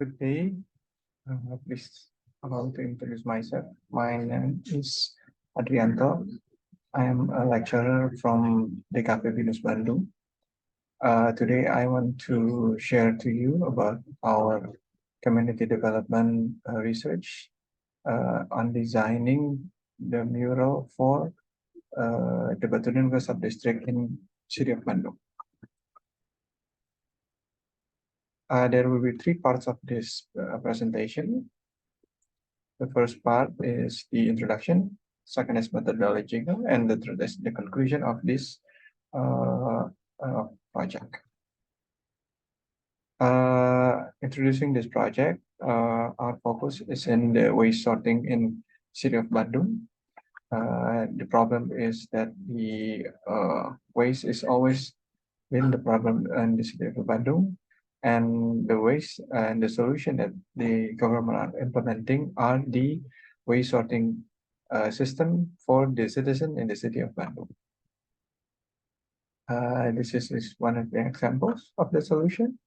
Good day. Please allow me to introduce myself. My name is Adrianto. I am a lecturer from DKP Binus Bandung. Today, I want to share to you about our community development research on designing the mural for the Batununggal sub-district in city of Bandung. There will be three parts of this presentation. The first part is the introduction, second is methodological, and the third is the conclusion of this project. Introducing this project, our focus is in the waste sorting in city of Bandung. The problem is that the waste is always been the problem in the city of Bandung, and the waste and the solution that the government are implementing are the waste sorting system for the citizen in the city of Bandung. This is one of the examples of the solution.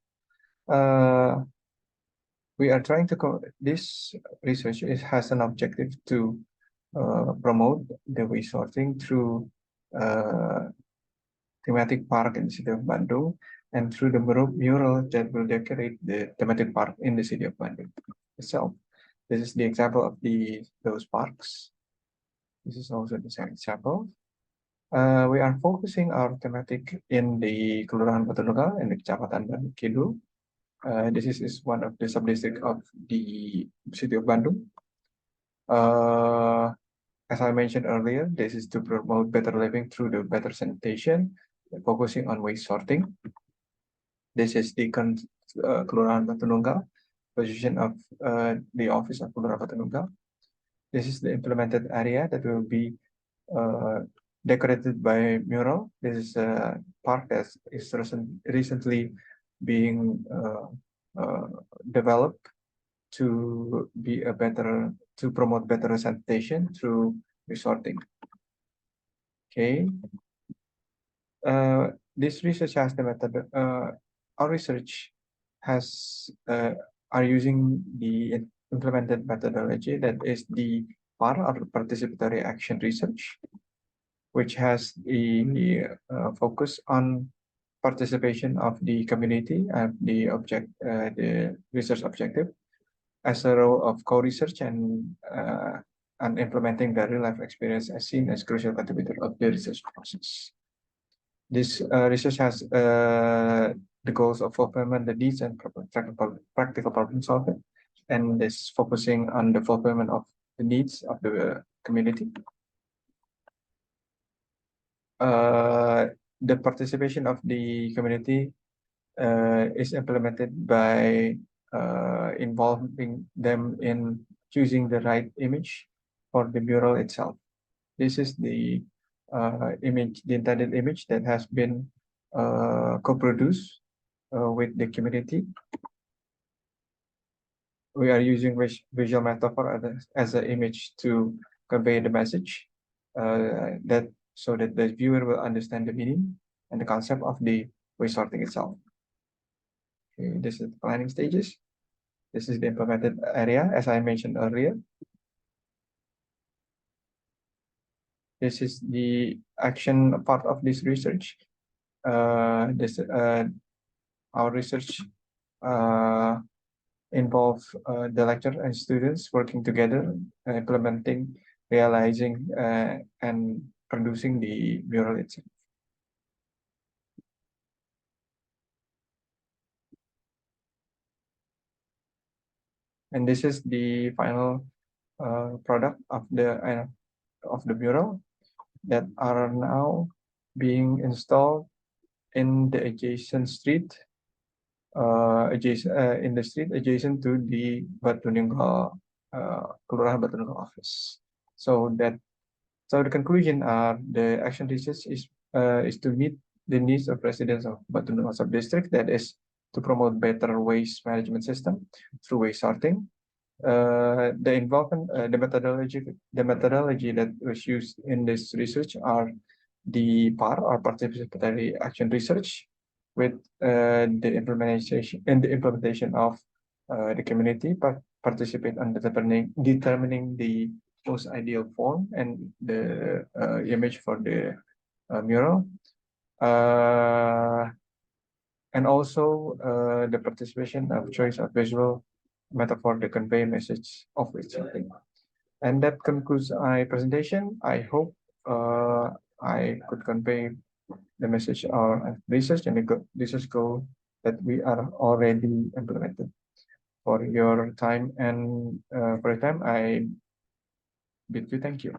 We are trying to this research has an objective to promote the waste sorting through thematic park in the city of Bandung and through the mural that will decorate the thematic park in the city of Bandung itself. This is the example of those parks. This is also the second example. We are focusing our thematic in the Kelurahan Batununggal and the Kecamatan Bandung Kidul. This is one of the sub-district of the city of Bandung. As I mentioned earlier, this is to promote better living through the better sanitation, focusing on waste sorting. This is the Kelurahan Batununggal, position of the office of Kelurahan Batununggal. This is the implemented area that will be decorated by mural. This is a park that is recently being developed to be to promote better sanitation through resorting. Okay. This research has the method. Our research has are using the implemented methodology that is the PAR or participatory action research, which has the focus on participation of the community and the research objective as a role of co-research and implementing the real-life experience as seen as crucial contributor of the research process. This research has the goals of fulfillment, the needs, and practical problem solving, and is focusing on the fulfillment of the needs of the community. The participation of the community is implemented by involving them in choosing the right image for the mural itself. This is the image, the intended image that has been co-produced with the community. We are using visual metaphor as an image to convey the message so that the viewer will understand the meaning and the concept of the waste sorting itself. Okay, this is the planning stages. This is the implemented area, as I mentioned earlier. This is the action part of this research. Our research involve the lecturer and students working together, implementing, realizing, and producing the mural itself. And this is the final product of the mural that are now being installed in the adjacent street, adjacent to the Batununggal Kelurahan Batununggal office. So the conclusion are the action research is to meet the needs of residents of Batununggal sub-district, that is to promote better waste management system through waste sorting. The involvement, the methodology that was used in this research are the PAR or participatory action research, with the implementation of the community participate on determining the most ideal form and the image for the mural. And also the participation of choice of visual metaphor to convey message of each something. And that concludes my presentation. I hope I could convey the message or research and the research goal that we are already implemented. For your time and for your time, I bid you thank you.